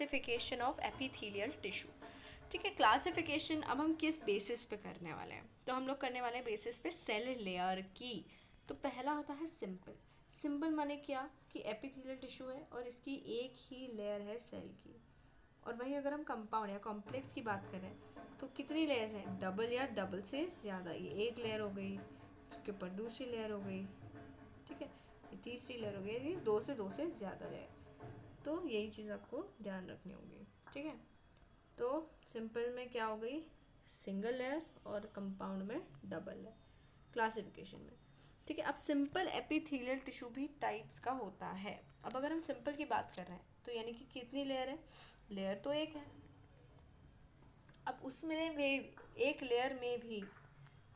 Classification of epithelial tissue. ठीक है, classification अब हम किस बेसिस पे करने वाले हैं, तो हम लोग करने वाले हैं बेसिस पे सेल लेयर की। तो पहला होता है सिंपल। सिंपल माने क्या कि एपिथेलियल टिश्यू है और इसकी एक ही लेयर है सेल की। और वहीं अगर हम कंपाउंड या कॉम्प्लेक्स की बात करें तो कितनी लेयर्स हैं, डबल या डबल से ज़्यादा। ये एक लेयर हो गई, उसके ऊपर दूसरी लेयर हो गई, ठीक है, ये तीसरी लेयर हो गई, ये दो से ज़्यादा लेयर। तो यही चीज़ आपको ध्यान रखनी होगी। ठीक है, तो सिंपल में क्या हो गई, सिंगल लेयर, और कंपाउंड में डबल लेयर क्लासिफिकेशन में। ठीक है, अब सिंपल एपिथेलियल टिश्यू भी टाइप्स का होता है। अब अगर हम सिंपल की बात कर रहे हैं तो यानी कि कितनी लेयर है, लेयर तो एक है। अब उसमें वे एक लेयर में भी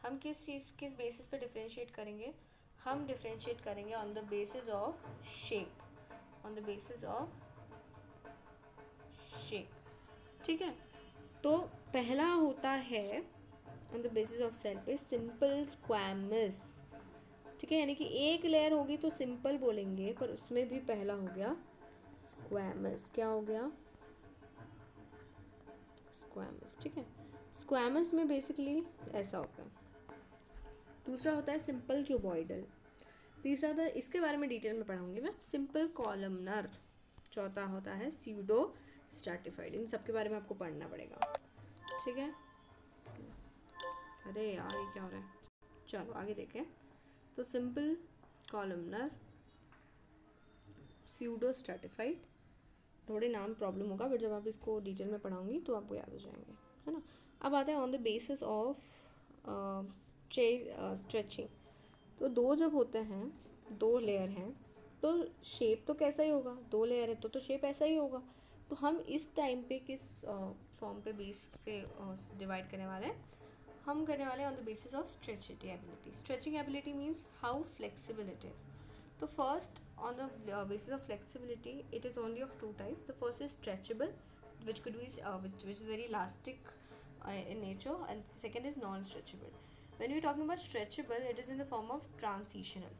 हम किस बेसिस पे डिफरेंशिएट करेंगे, हम डिफरेंशिएट करेंगे on the basis of shape, on the basis of shape. ठीक है, तो पहला होता है on the basis of cell पे सिंपल स्क्वैमस। ठीक है, यानी कि एक लेयर होगी तो सिंपल बोलेंगे, पर उसमें भी पहला हो गया स्क्वैमस। क्या हो गया, स्क्वैमस। ठीक है, स्क्वैमस में बेसिकली ऐसा होता है। दूसरा होता है सिंपल क्यूबॉइडल। तीसरा होता है, इसके बारे में डिटेल में पढ़ाऊंगी मैं, सिंपल कॉलमनर। चौथा होता है स्यूडो स्ट्रैटिफाइड। इन सब के बारे में आपको पढ़ना पड़ेगा। ठीक है, अरे यार ये क्या हो रहा है, चलो आगे देखें। तो सिंपल कॉलमनर, स्यूडो स्ट्रैटिफाइड, थोड़े नाम प्रॉब्लम होगा बट जब आप इसको डिटेल में पढ़ाऊंगी तो आपको याद हो जाएंगे, है ना। अब आते हैं on the basis of stretching. तो दो जब होते हैं, दो लेयर हैं, तो शेप तो कैसा ही होगा, दो लेयर है तो शेप ऐसा ही होगा। तो हम इस टाइम पे किस फॉर्म पे बेस पे डिवाइड करने वाले हैं, हम करने वाले हैं on the basis of stretching ability. Stretching ability means how flexible it is. तो first on the basis of flexibility it is only of two types. The first is stretchable, which could be which is very elastic in nature, and second is non-stretchable. When we're talking about stretchable, it is in the form of transitional.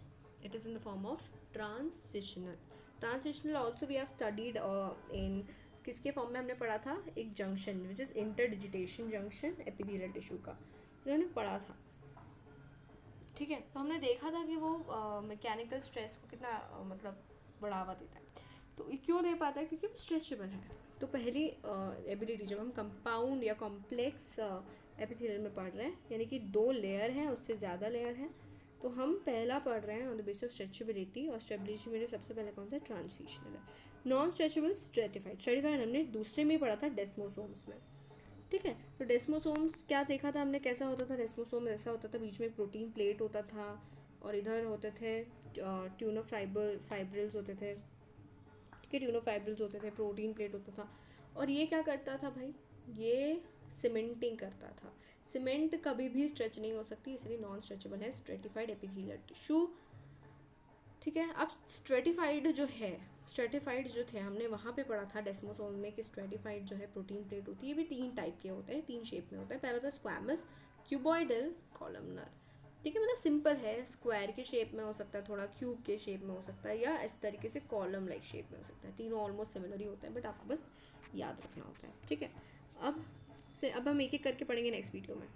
It is in the form of transitional. Transitional also we have studied in किसके form में हमने पढ़ा था, एक junction which is interdigitation junction epithelial tissue का, जो हमने पढ़ा था। ठीक है, तो हमने देखा था कि वो मैकेनिकल स्ट्रेस को कितना मतलब बढ़ावा देता है। तो क्यों दे पाता है, क्योंकि वो स्ट्रेचेबल है। तो पहली एबिलिटी जब हम कंपाउंड या कॉम्प्लेक्स एपिथेलियल में पढ़ रहे हैं, यानी कि दो लेयर हैं, उससे ज़्यादा लेयर हैं, तो हम पहला पढ़ रहे हैं on the basis of stretchability. और स्टेबिलिटी में सबसे पहले कौन सा, ट्रांजिशनल है। Non stretchable stratified. स्ट्रेटिफाइड हमने दूसरे में ही पढ़ा था, डेस्मोसोम्स में। ठीक है, तो डेस्मोसोम्स क्या देखा था हमने, कैसा होता था डेस्मोसोम, ऐसा होता था, बीच में एक प्रोटीन प्लेट होता था और इधर होते थे ट्यूनोफाइब्रिल्स होते थे। ठीक है, ट्यूनोफाइब्रिल्स होते थे, प्रोटीन प्लेट होता था, और ये क्या करता था भाई, ये सीमेंटिंग करता था। सीमेंट कभी भी स्ट्रेच नहीं हो सकती, इसलिए नॉन स्ट्रेचेबल है स्ट्रेटिफाइड एपिथेलियल टिश्यू। ठीक है, अब स्ट्रेटिफाइड जो थे हमने वहाँ पे पढ़ा था डेस्मोसोम में कि स्ट्रेटिफाइड जो है प्रोटीन प्लेट होती है, ये भी तीन टाइप के होते हैं, तीन शेप में होता है। पहला होता है स्क्वैमस, क्यूबॉइडल, कॉलमनर। ठीक है, मतलब सिंपल है, स्क्वायर के शेप में हो सकता है, थोड़ा क्यूब के शेप में हो सकता है, या इस तरीके से कॉलम लाइक शेप में हो सकता है। तीनों ऑलमोस्ट सिमिलर ही होता है, बट आपको बस याद रखना होता है। ठीक है, अब हम एक एक करके पढ़ेंगे नेक्स्ट वीडियो में।